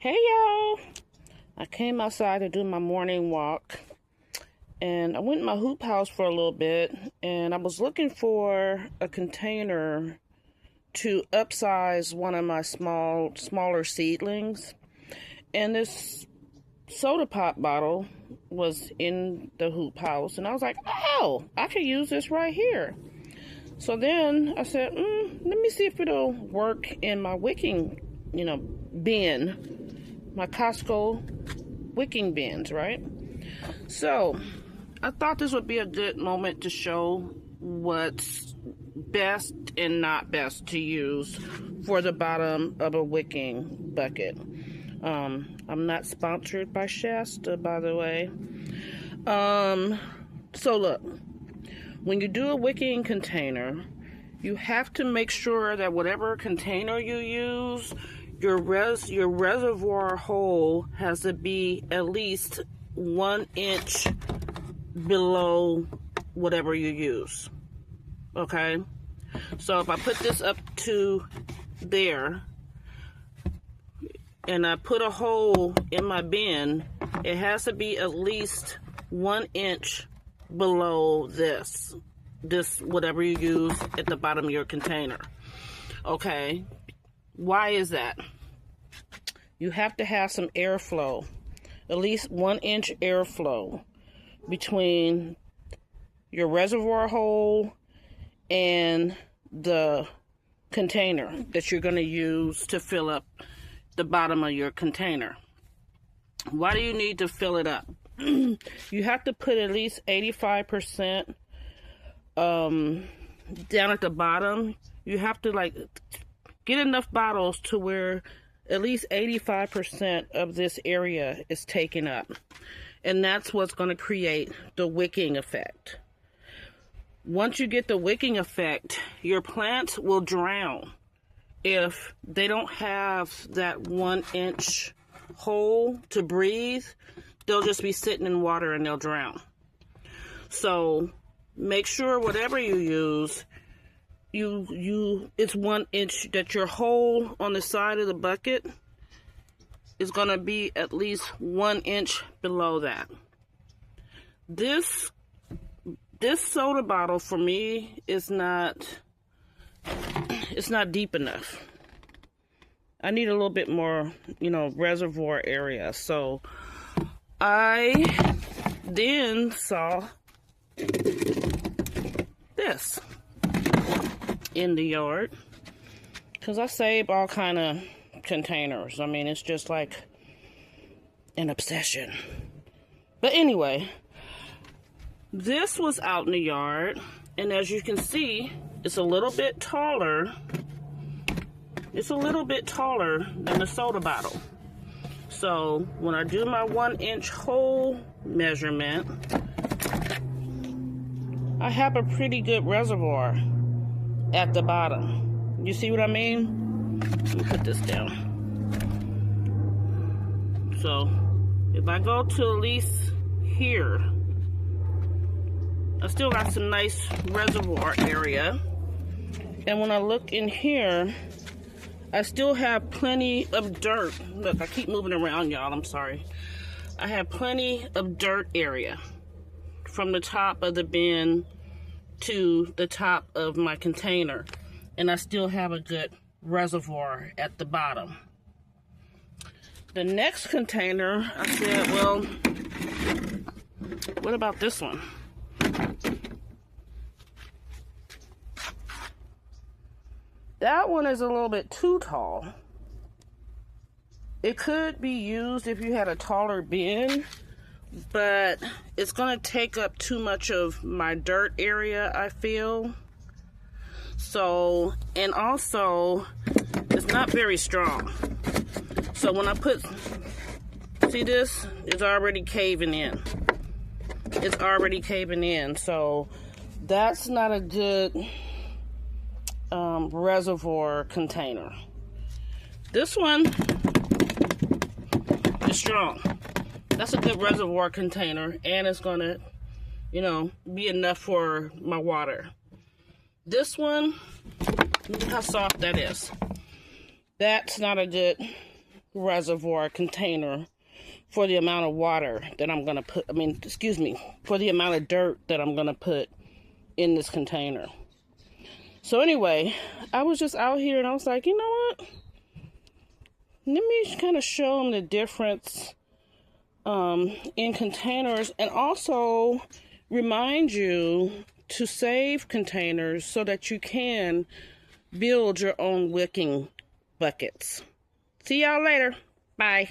Hey y'all! I came outside to do my morning walk and I went in my hoop house for a little bit and I was looking for a container to upsize one of my smaller seedlings, and this soda pop bottle was in the hoop house and I was like, oh, I could use this right here. So then I said, let me see if it'll work in my wicking, bin. My Costco wicking bins, right? So I thought this would be a good moment to show what's best and not best to use for the bottom of a wicking bucket. I'm not sponsored by Shasta, by the way. So look, when you do a wicking container, you have to make sure that whatever container you use, your reservoir hole has to be at least 1 inch below whatever you use. Okay? So if I put this up to there and I put a hole in my bin, it has to be at least 1 inch below this whatever you use at the bottom of your container. Okay? Why is that? You have to have some airflow, at least 1 inch airflow between your reservoir hole and the container that you're going to use to fill up the bottom of your container. Why do you need to fill it up? You have to put at least 85% down at the bottom. You have to get enough bottles to where at least 85% of this area is taken up. And that's what's going to create the wicking effect. Once you get the wicking effect, your plants will drown. If they don't have that 1 inch hole to breathe, they'll just be sitting in water and they'll drown. So make sure whatever you use, it's 1 inch, that your hole on the side of the bucket is going to be at least 1 inch below that. This soda bottle for me is not deep enough. I need a little bit more, reservoir area. So I then saw this in the yard, because I save all kind of containers. I mean, it's just like an obsession. But anyway, this was out in the yard, and as you can see, it's a little bit taller. It's a little bit taller than the soda bottle. So when I do my 1 inch hole measurement, I have a pretty good reservoir at the bottom. You see what I mean? Let me put this down. So if I go to at least here, I still got some nice reservoir area. And when I look in here, I still have plenty of dirt. Look, I keep moving around, y'all. I'm sorry. I have plenty of dirt area from the top of the bin to the top of my container. And I still have a good reservoir at the bottom. The next container, I said, well, what about this one? That one is a little bit too tall. It could be used if you had a taller bin, but it's going to take up too much of my dirt area, I feel. So, and also, it's not very strong. So when I see this, it's already caving in. It's already caving in. So that's not a good reservoir container. This one is strong. That's a good reservoir container, and it's gonna, be enough for my water. This one, look how soft that is. That's not a good reservoir container for the amount of water that I'm going to put, for the amount of dirt that I'm going to put in this container. So anyway, I was just out here and I was like, you know what? Let me kind of show them the difference in containers, and also remind you to save containers so that you can build your own wicking buckets. See y'all later. Bye.